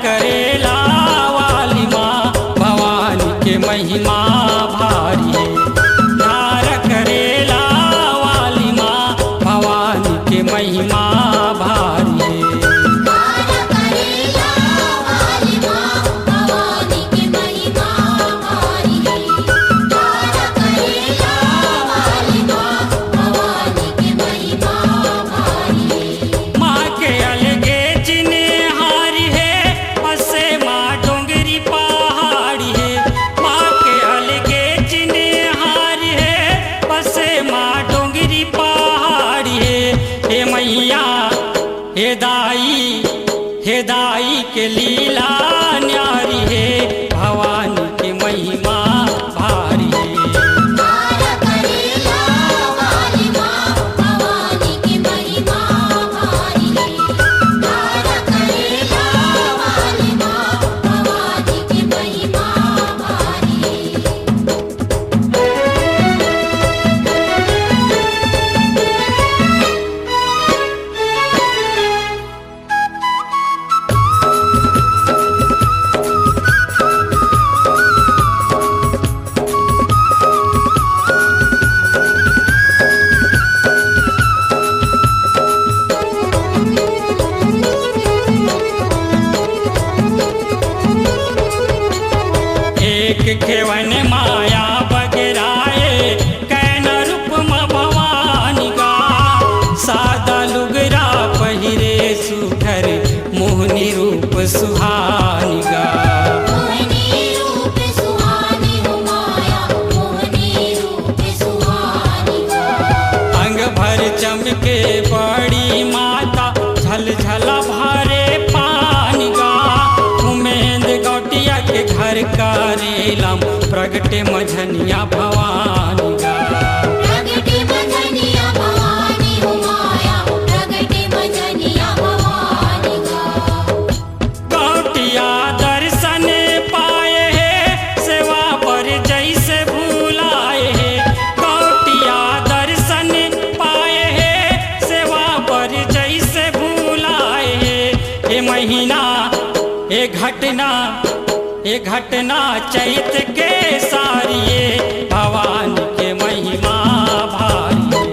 करेला वाली माँ भवानी के महिमा भारी है। प्यार करेला वाली माँ भवानी के महिमा भारी है। हे दाई के लीला न्यारी है भवानी के महिमा भारी है। खेवन माया बगराए कैन रूप भवानी गा सादा लुगरा पहिरे सुघर मोहनी रूप सुहानी गा। अंग भर चमके बड़ी माता झलझला भरे पानी गा। उमेंद गौटिया के घर करेलम प्रगटे मझनिया भवानी गा। प्रगटे मझनिया भवानी हो माया प्रगटे मझनिया भवानी गा। गौटिया दर्शन पाए है सेवा पर जैसे भूलाए है। गौटिया दर्शन पाए है सेवा पर जैसे भूलाए है। ये महीना ये घटना चैत के सारिये भवानी के महिमा भारी है।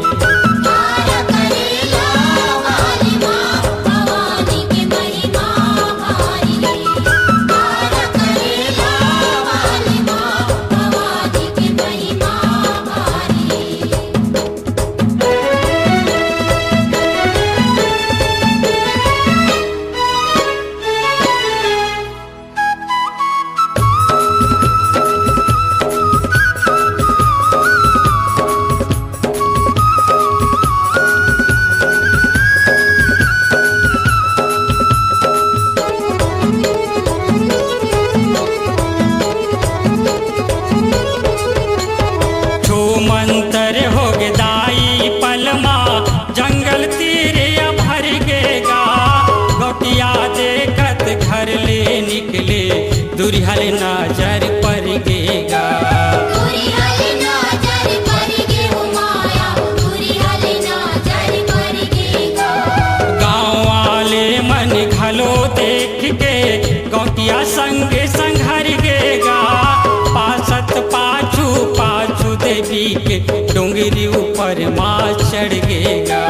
मंतर हो दाई पलमा जंगल तीर भर गेगा। गौटिया देखत घर ले निकले दुरिहल नजर पर गेगा। गाँव वाले मन घलो देख के गौटिया संग संघर गेगा। पासत पाछू पाछू देवी के डोंगरी ऊपर माँ चढ़ गेगा।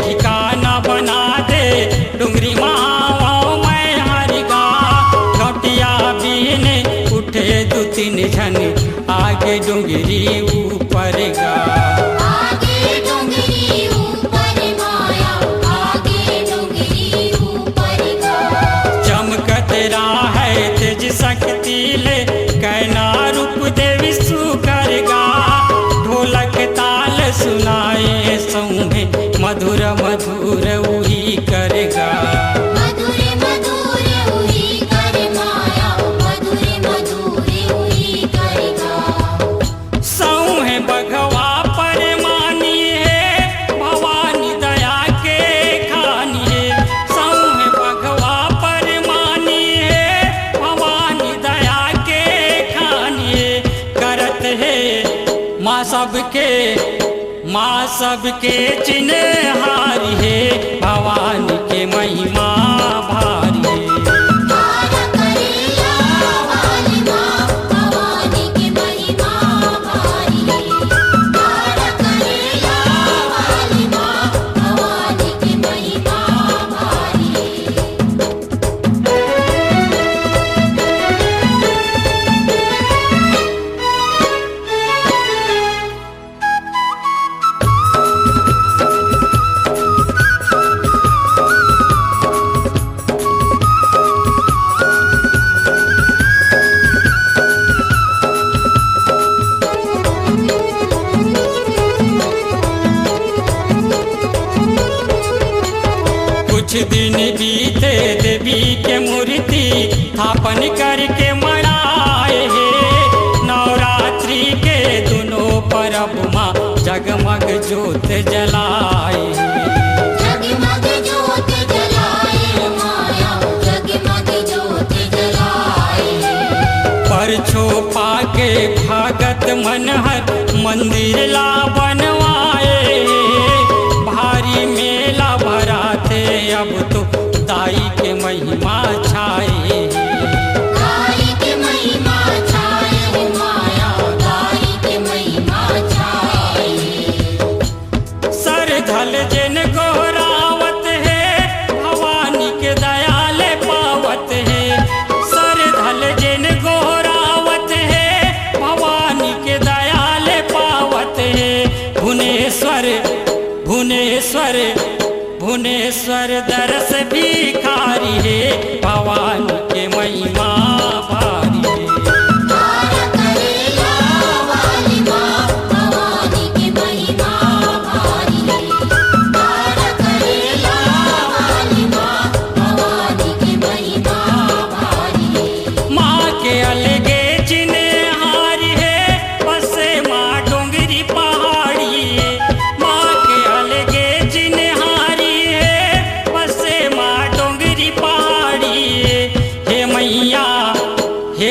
ठिकाना बना दे डुंगरी माँ मैं हरि गा गौटिया बीने उठे दो तीन झन आगे डुंगरी ऊपर गा आगे डुंगरी ऊपर माया आगे डुंगरी ऊपर गा चमकत है तेज शक्ति ले कैना रूप देवी सुकर गा ढोलक ताल सुनाए सौहे मधुर मधुर उही करेगा मधुर मधुर उही कर माया मधुर मधुर उही करेगा सौहे बघवा पर मानी है भवानी दया के खानी है सौहे बघवा पर मानी है भवानी दया के खानी है करत है माँ सबके चिन्हारी है भवानी के महिमा भारी है तारा करेला वाली माँ भवानी की महिमा भारी तारा करेला वाली माँ भवानी की महिमा भारी कुछ दिन बीते देवी के मूर्ति स्थापन करके मनाए है नवरात्रि के दोनों परब माँ जगमग ज्योत जलाए जगमग ज्योत जलाए माया जगमग ज्योत जलाए पर छुपा के भगत मनहर मंदिर ला बनवाए भारी मेला भरा थे अब तो दाई के महिमा छाए गाय की महिमा छाए हो माया गाय की महिमा छाए सर धल जिन गोहरावत है भवानी के दयाल पावत है सर धल जिन गोहरावत है भवानी के दयाल पावत है भुवनेश्वर दरस भिखारी है भवानी के महिमा भारी है तारा करेला वाली माँ भवानी की महिमा भारी तारा करेला वाली माँ भवानी की महिमा भारी माँ के अलगे चिन्हारी है बसे माँ डोंगरी पहाड़ी है माँ के अलगे चिन्हारी है बसे माँ डोंगरी पहाड़ी है हे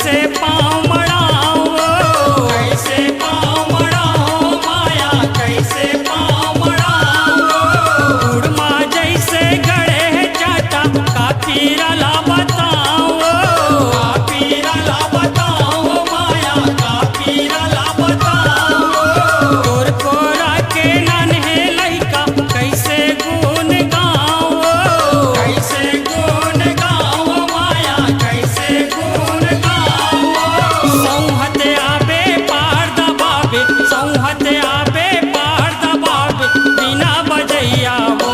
कैसे पाँव मड़ाओ, कैसे पाँव मड़ाओ माया, कैसे पाँव मड़ाओ। उड़मा जैसे गड़े चाचा का पीरला बताओ, का पीरला बताओ माया, का पीरला बताओ। तोर कोरा के नन्हे लइका कैसे गुन गाओ, कैसे गुन गाओ माया, कैसे गुन गाओ। सौहत आबे पार दबाबे, सौहत आबे पार दबाबे, बिना बजैया हो।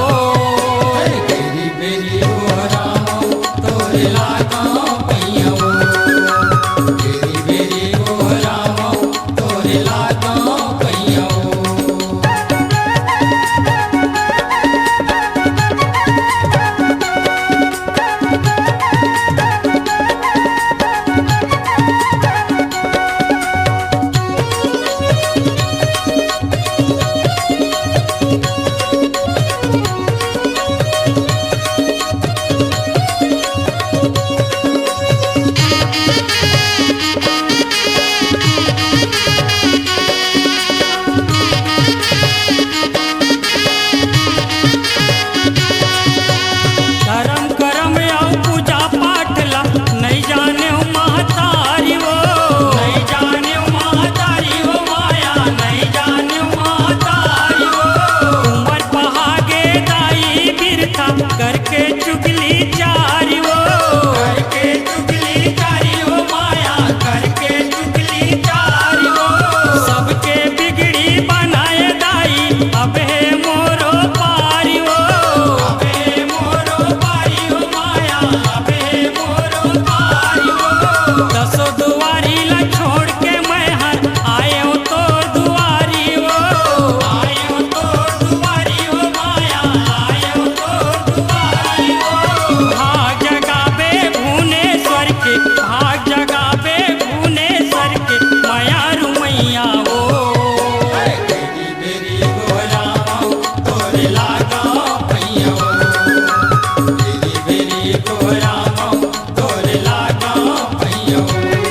बेरी बेरी हो रामो तोरे लागो पैया हो, बेरी बेरी हो रामो तोरे लागो पैया हो। धर्म करम आउ पूजा पाठ ला नहीं जाने हो महतारी हो, नहीं जाने हो महतारी हो माया, नहीं जाने हो महतारी हो। उमर पहागे दाई बिरथा करके चुगली चारी हो, करके चुगली चारी हो माया, करके चुगली चारी हो। सबके बिगड़ी बनाए दाई अब है मोरो पारी हो, अब है मोरो पारी हो माया, अब है मोरो पारी हो। दसो दुआरी ला छोड़ के मैं हर आयो तो दुआरी हो, आयो तो दुआरी हो माया, आयो तो दुआरी हो। भाग जगाबे भुवनेश्वर के, भाग जगाबे भुवनेश्वर के, माया रुमैया हो। बेरी बेरी हो रामो तोरे लागो पैया हो, बेरी बेरी हो रामो तोरे लागो पैया हो।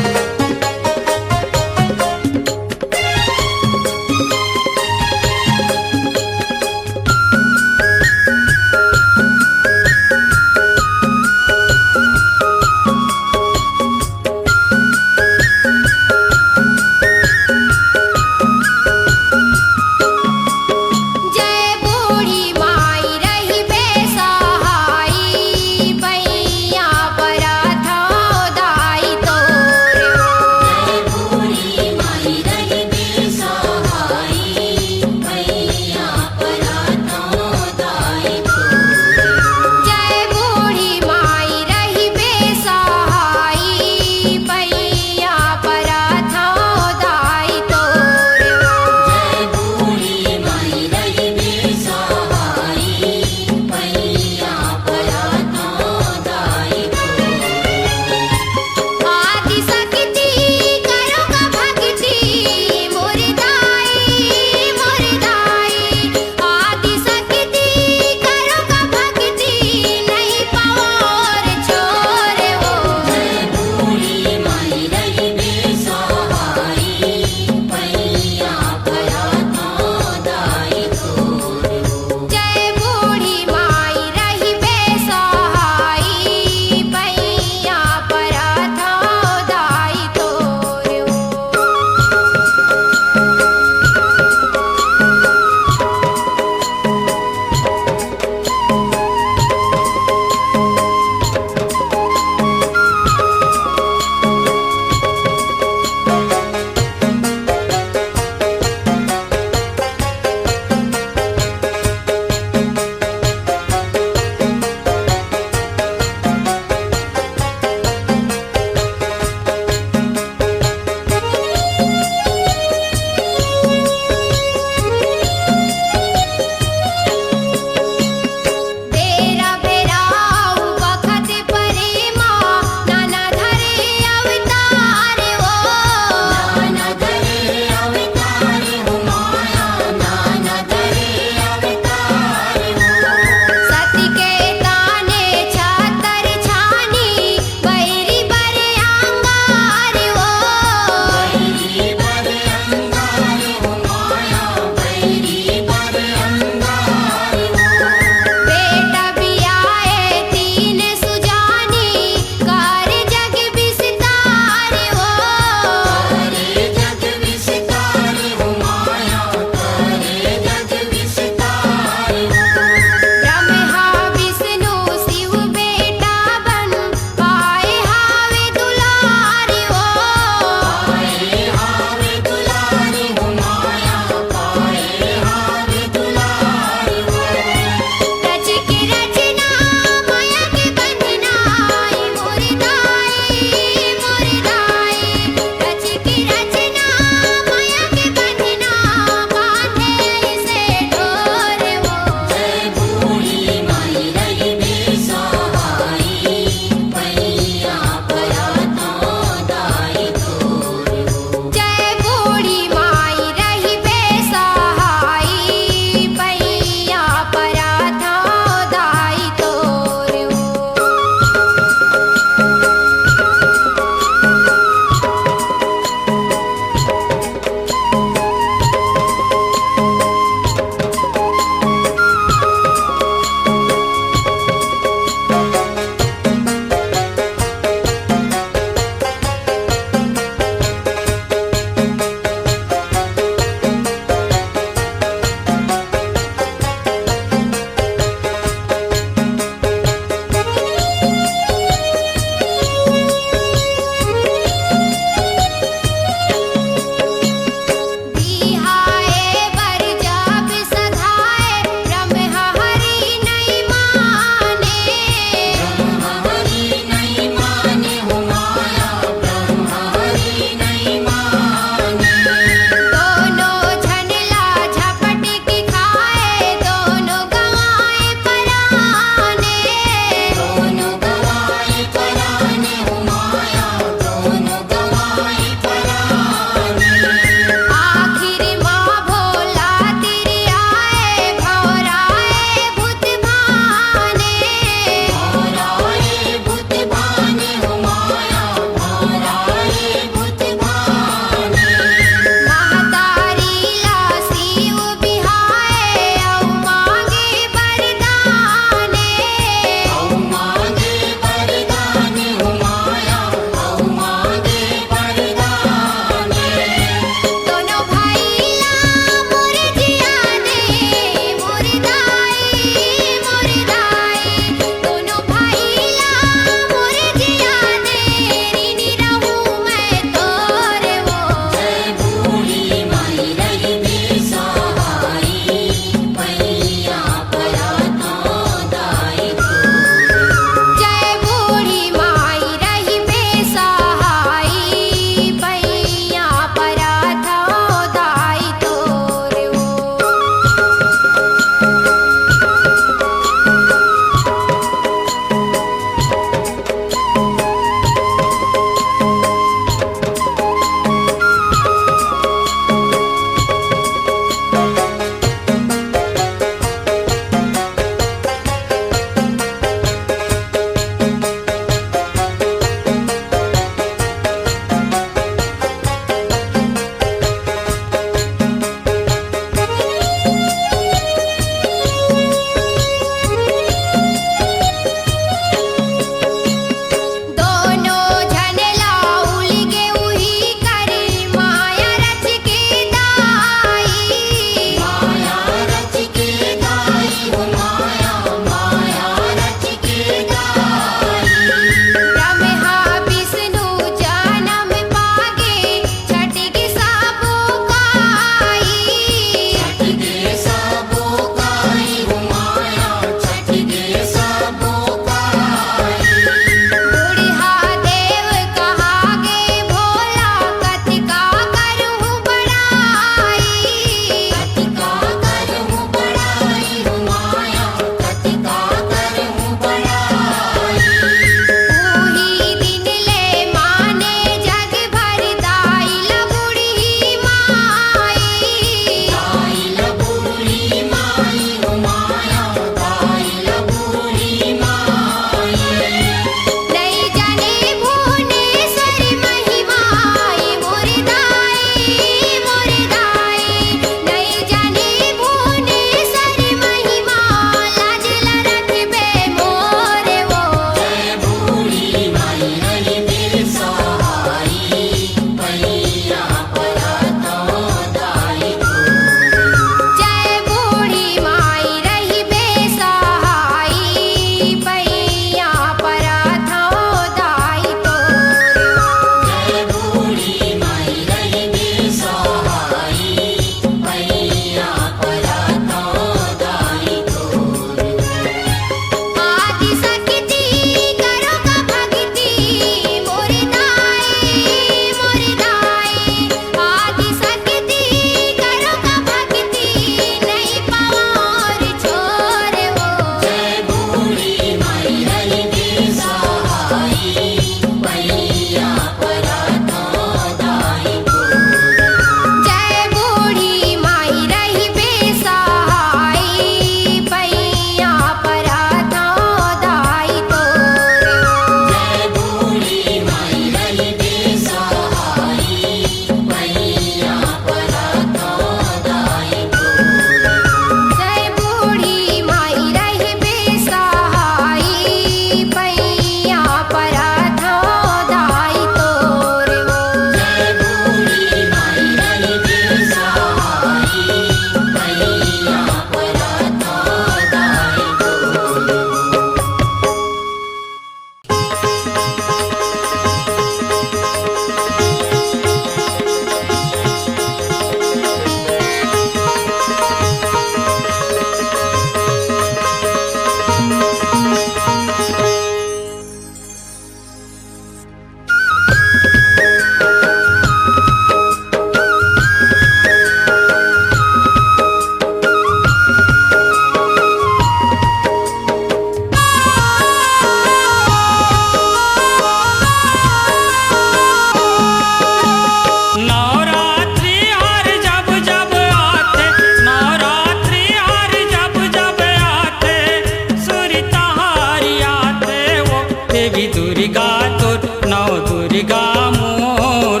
नौ दुर्गा मोर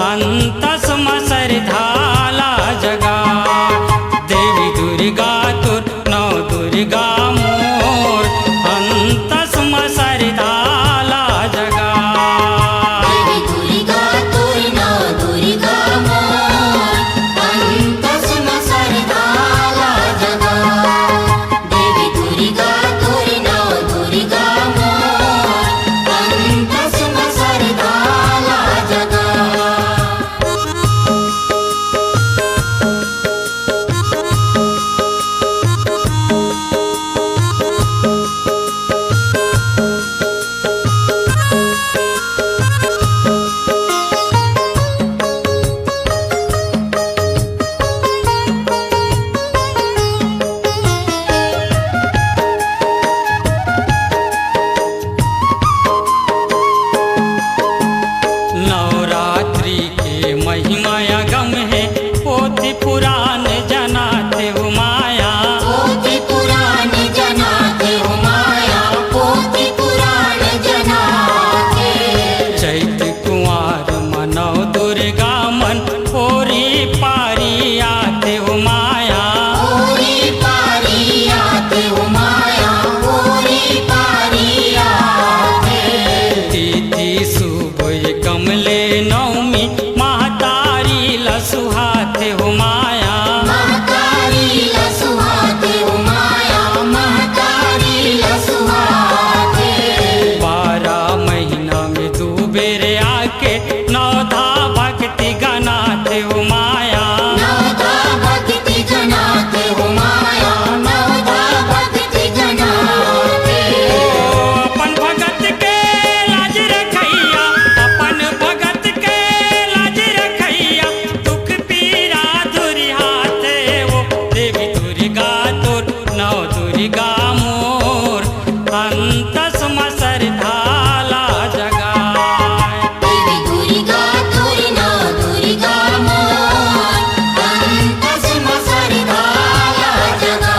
अंतस मसर धाला जगा देवी दुर्गा तुर नौ दुर्गा मोर अंतस मसर धाला जगा देवी दुर्गा तुर नौ दुर्गा मोर अंतस मसर धाला जगा देवी दुर्गा तुर नौ दुर्गा मोर अंतस मसर धाला जगा नवरात्रि के महिमा अगम है पोथी पुराण जनाते हो माया पोथी पुराण जनाते हो माया पोथी पुराण जनाते चैत कुंवर मनौ दुर्गा मन ओरी पारी आते हो माया ओरी पारी आते हो माया ओरी पारी आते तिथि शुभ कमले नवमी महतारी लसुहाते हो माया महतारी लसुहाते हो माया महतारी लसुहाते 12 महीना में 2 बेर आके नौधा भक्ति गनाते हो माया नवदा भक्ति जनाते हो माया नवदा भक्ति जनाते अपन भगत के लाज रखैया अपन भगत के लाज रखैया दुख पीरा दुरिहाते वो देवी दुर्गा तोर नौ दुर्गा मोर अंतस मसर धाला जगाए देवी दुर्गा तुर नौ दुर्गा मोर अंतस मसर धाला जगा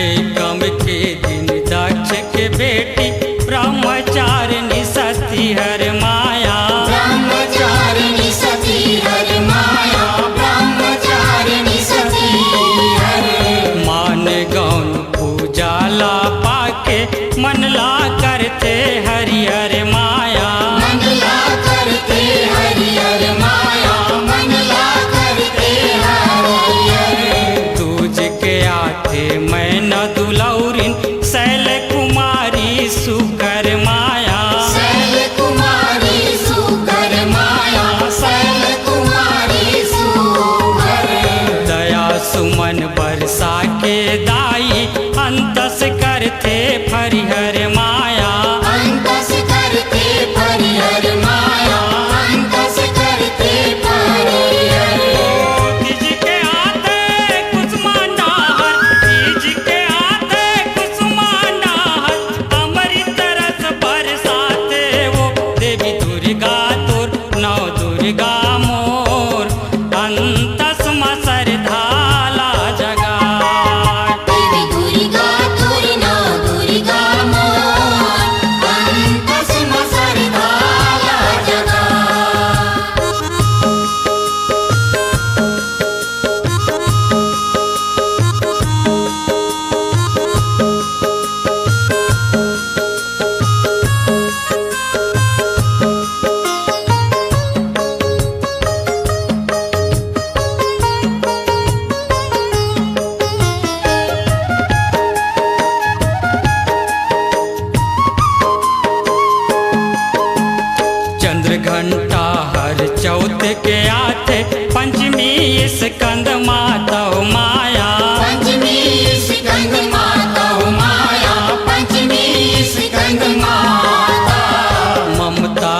एकम के दिन दक्ष के बेटी ब्रह्मचारिणी सती हर माया ब्रह्मचारिणी सती हर माया ब्रह्मचारिणी सती हर मान गौन पूजाला पाके मनला करते हरिहर माया मनला करते हरिहर माया मनला करते हरिहर दूज के आते मैं न दुलौरिन शैल कुमारी सुकर माया शैल कुमारी सुकर माया शैल कुमारी सुकर दया सुमन बरसा के दाई अंतस करते फरिहर माया अंतस करते परिहर माया अंतस करते परिहर तीज के आते कुसुमांडाहर तीज के आते कुसुमांडाहर अमृत रस बरसाते वो देवी दुर्गा तोर नौ दुर्गा मोर अंतस मसर धाला जगाए देवी दुर्गा तुर नौ दुर्गा मोर अंतस मसर धाला जगा चंद्र घंटा हर चौथ के आते पंचमी स्कंद माता माया पंचमी स्कंद माता माया पंचमी स्कंद माता ममता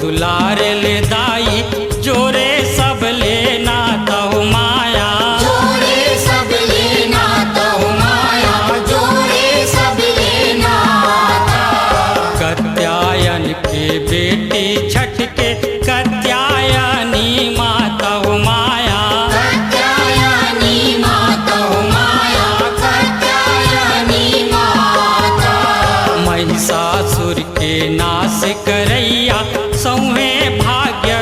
दुला कर ले दाई जोरे सब लेना तहु माया जोरे सब लेना तहु माया जोरे सब लेना कात्यायन के बेटी छठ के कात्यायनी माता हो माया कात्यायनी माता हो माया कात्यायनी माता महिषासुर के नाश करैया सौहे भाग्य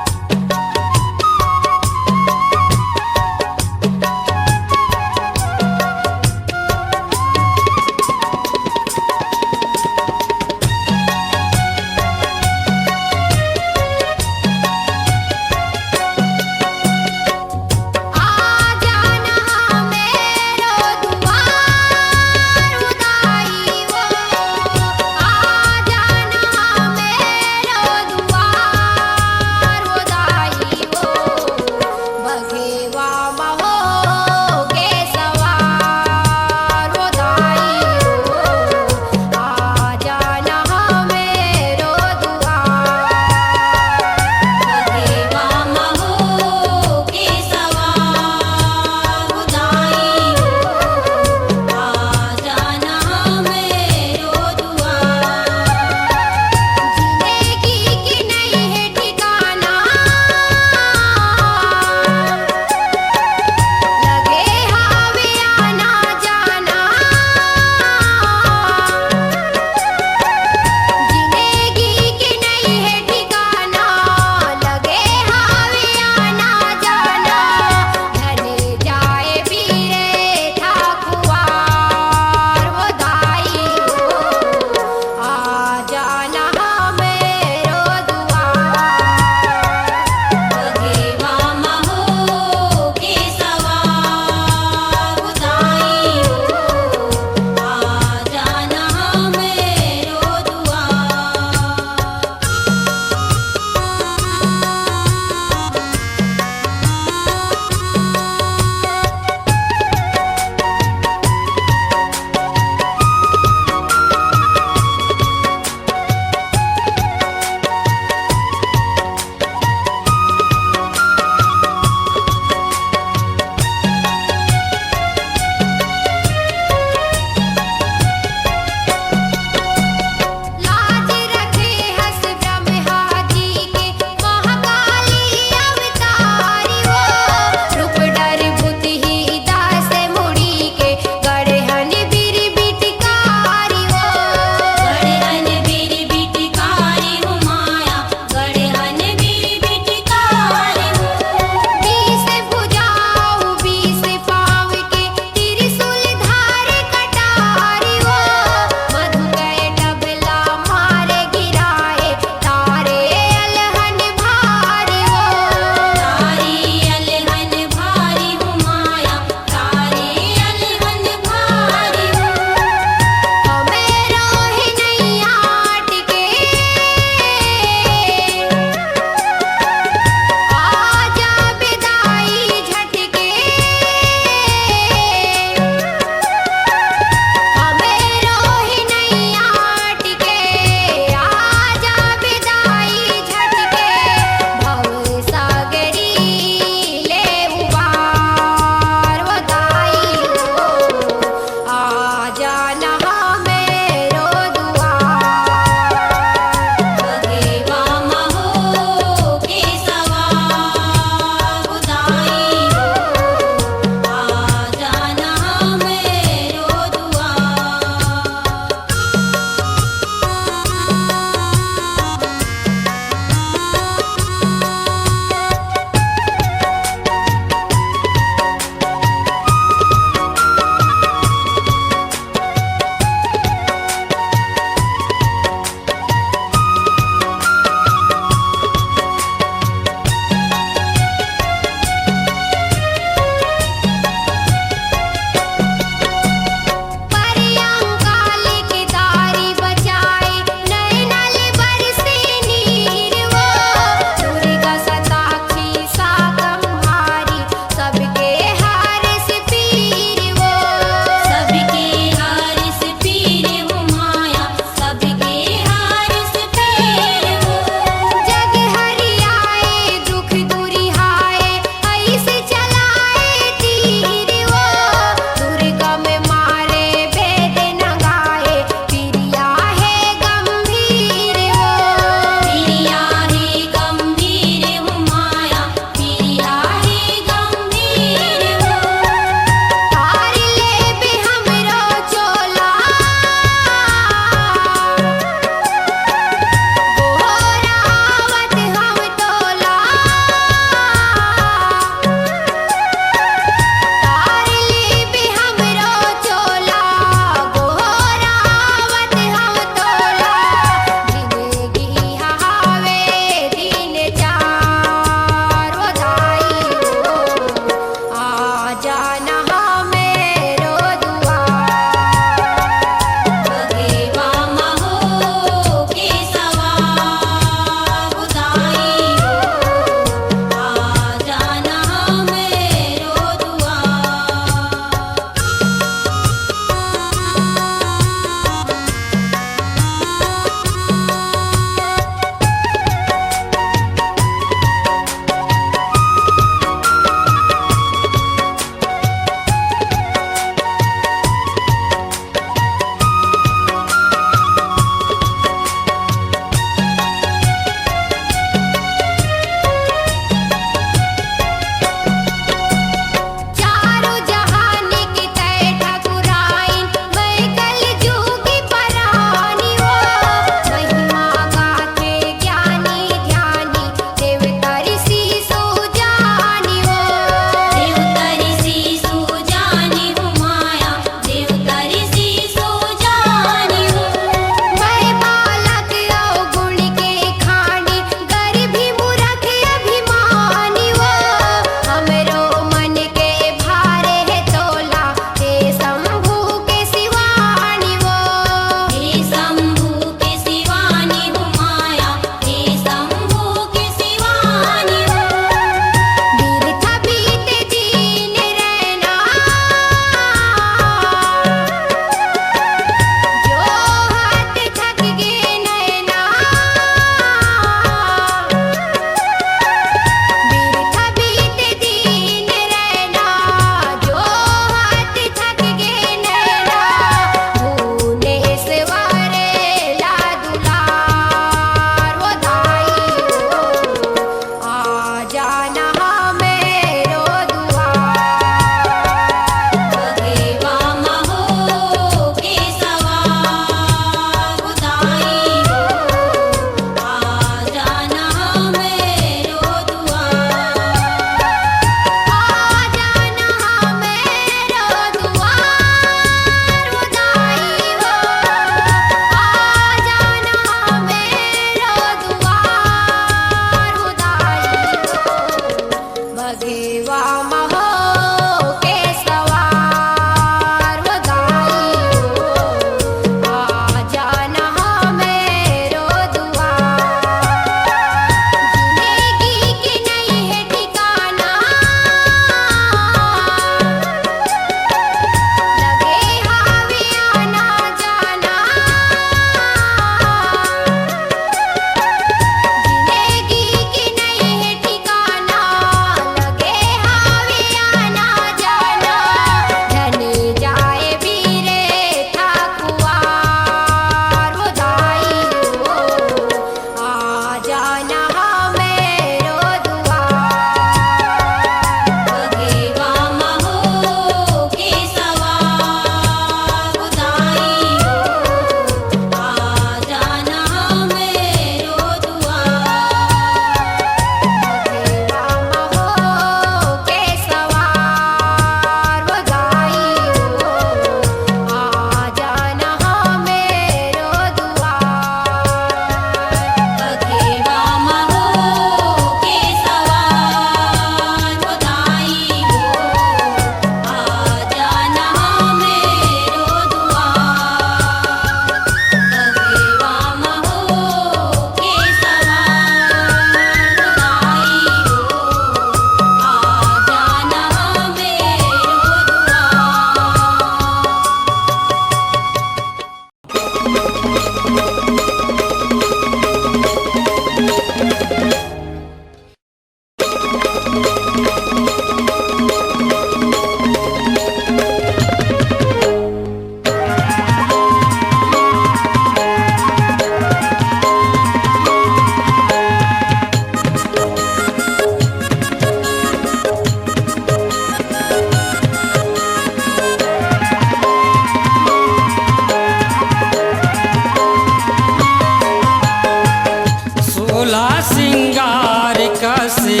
सोला सिंगार कसे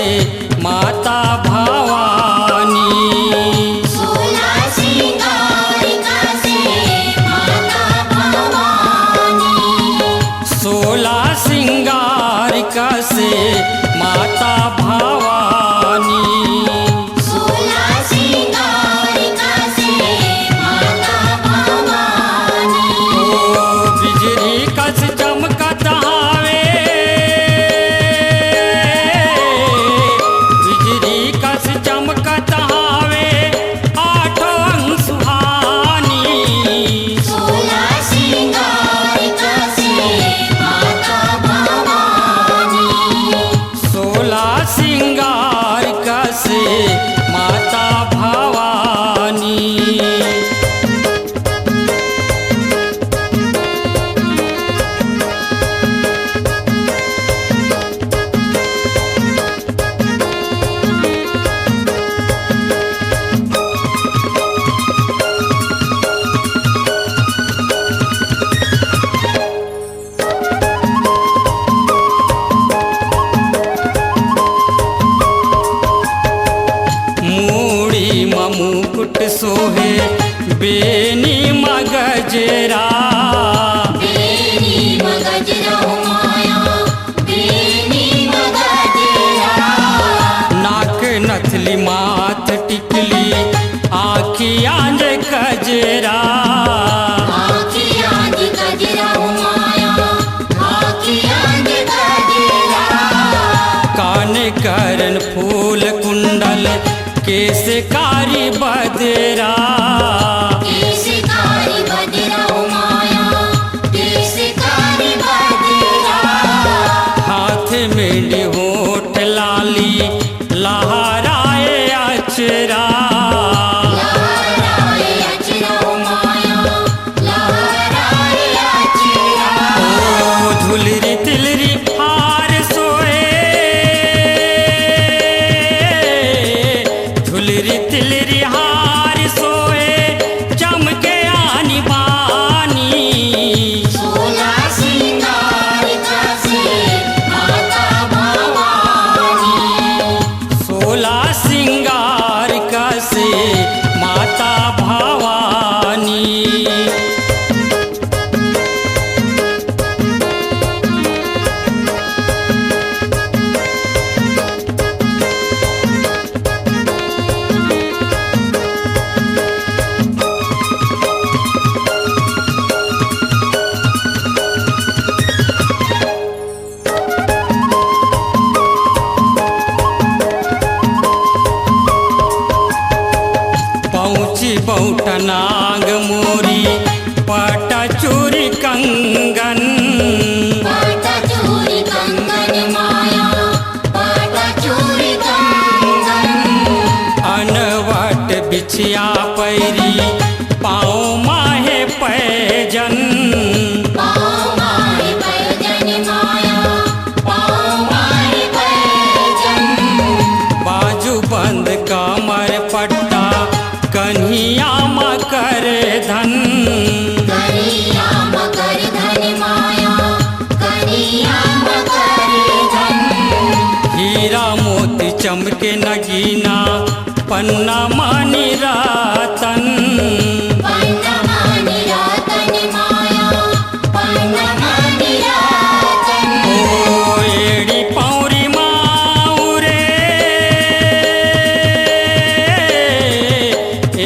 माता भवानी, सोला सिंगार कसे माता भवानी, सोला सिंगार कसे माता भवानी, सोला सिंगार कसे माता भवानी, ओ बिजली कस चमकत हावे, बिजली कस चमकत हावे आठों अंग सुहानी, सोला सिंगार कसे माता भवानी, सोला सिंगार कसे माता भवानी। मूड़ी मुकुट सोहे बेनी मगजरा, बेनी मगजरा माया, बेनी मगजरा, नाक नथली माथ टिकली आखियां जे कजरा, आँखियाँ दी गजरा माया, आँखियाँ दी गजरा, कान करन फूल कुंडल केस कारी बदरा, केसकारी बदरा माया, केसकारी बदरा, हाथ में होठ लाली लहराए अचरा, लहराए अचरा माया, लहराए अचरा, ओ धुलरी तिलरी हार सोए, धुलरी तिलरी हार सोए चमके आनी बानी, सोला सिंगार कसे माता भवानी, सोला सिंगार कसे माता भवानी। पहुँची बहुटनाग मोरी पट चूरी कंगन, पाटा चूरी कंगन माया, पाटा चूरी कंगन, अनवट बिछिया पैरी पाँव माहे पैजन, पाँव माहे पैजन माया, पाँव माहे पैजन, बाजू बंद कमर पट्टा कन्हिया मकर धन, कनिया मकर धन माया, कनिया मकर धन, हीरा मोती चमके नगीना पन्ना मानी रतन, पन्नमानी रतन माया, पन्नमानी रतन, ओ एड़ी पौरी माऊरे,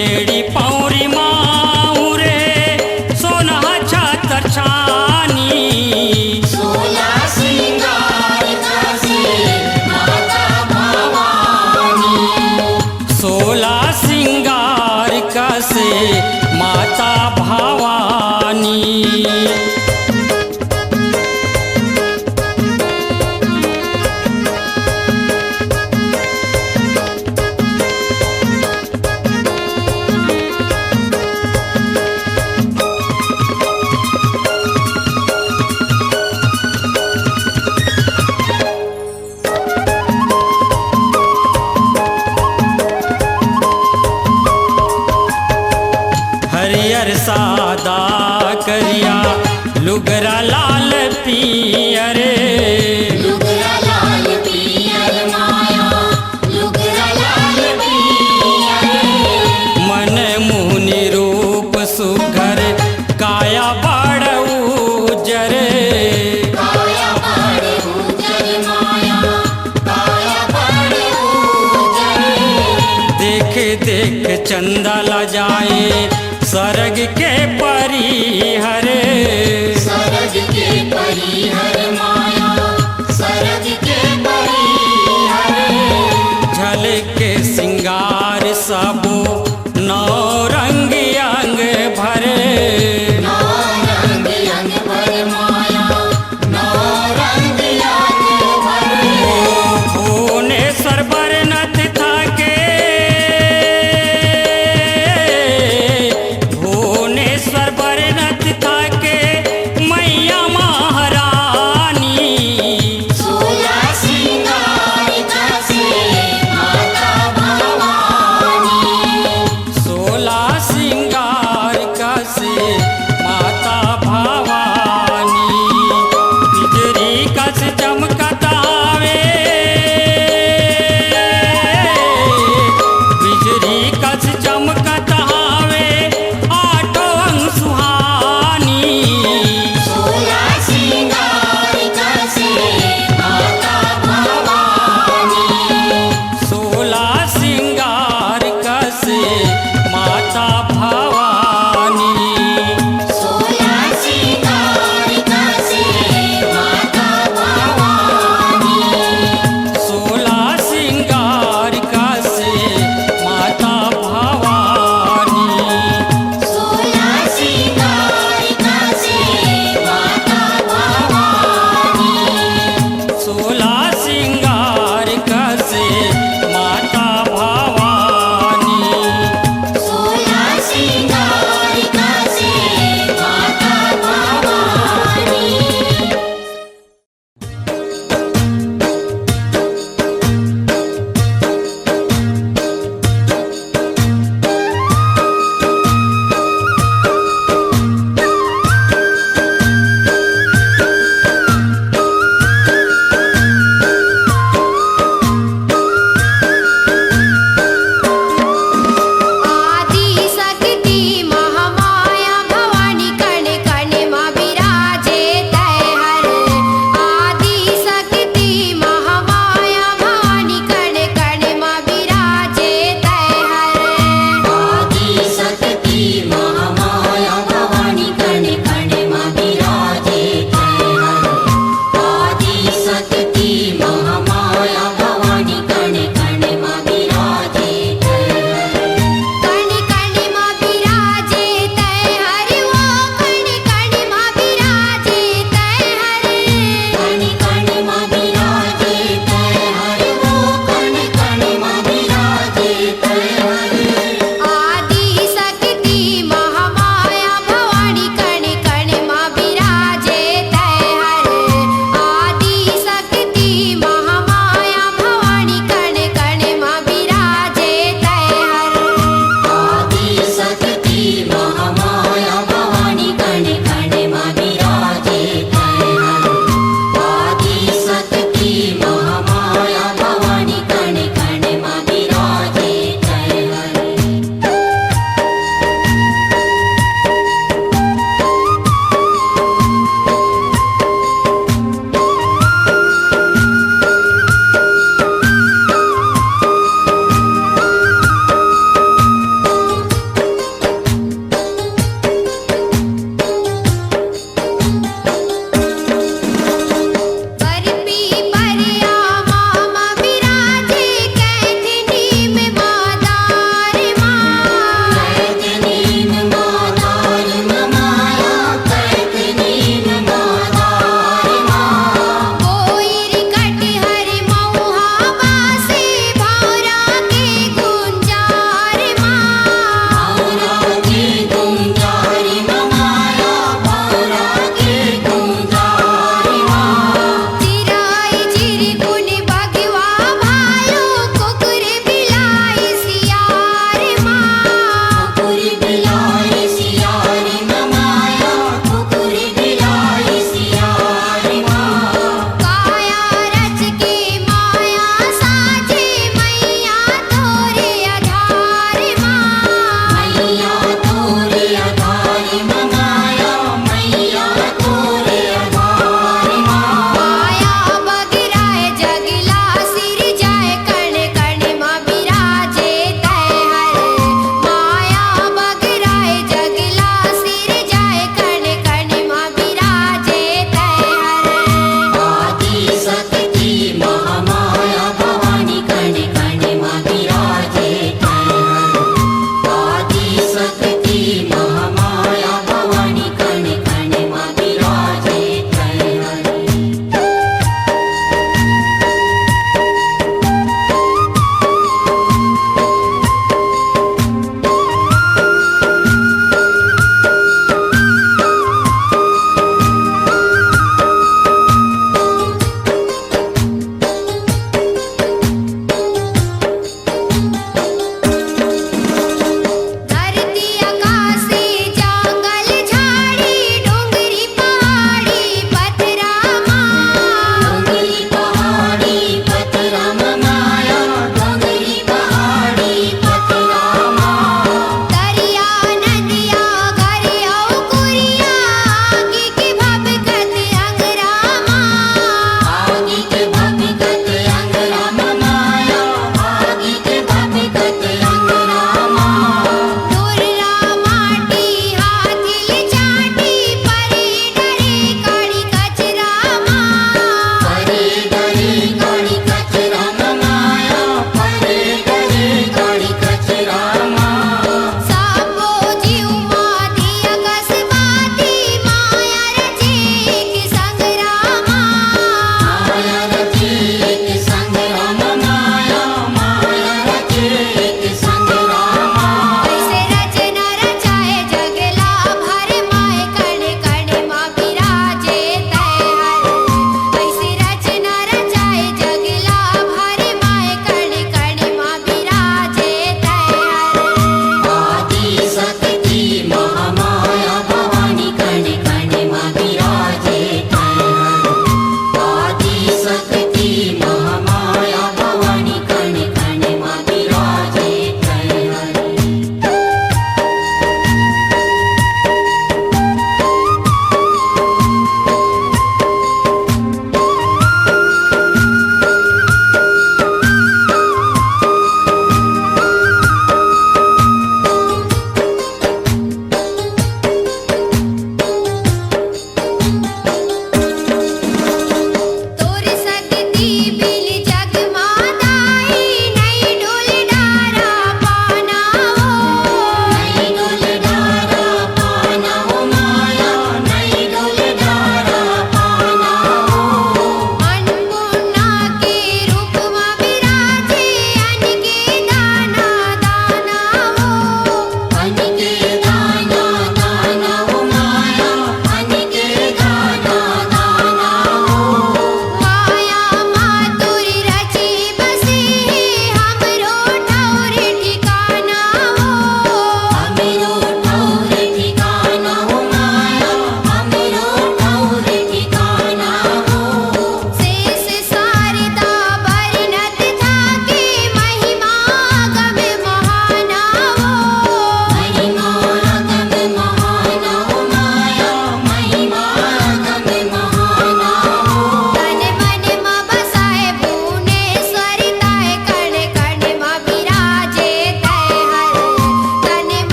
एड़ी पौरी माऊरे सोना छातर छानी, सोला सिंगार कसे माता भवानी, सोला सिंगार कसे लुगरा लाल पियर लुगरा लाल पियर माया लुगरा लाल पियर मन मुनि रूप सुघर काया बड़ उजर काया बड़ उजर माया काया बड़ उजर देख देख चंदा ला जाए सरग के परिहर सरग के परिहर माया सरग के परिहर झलके सिंगार सबो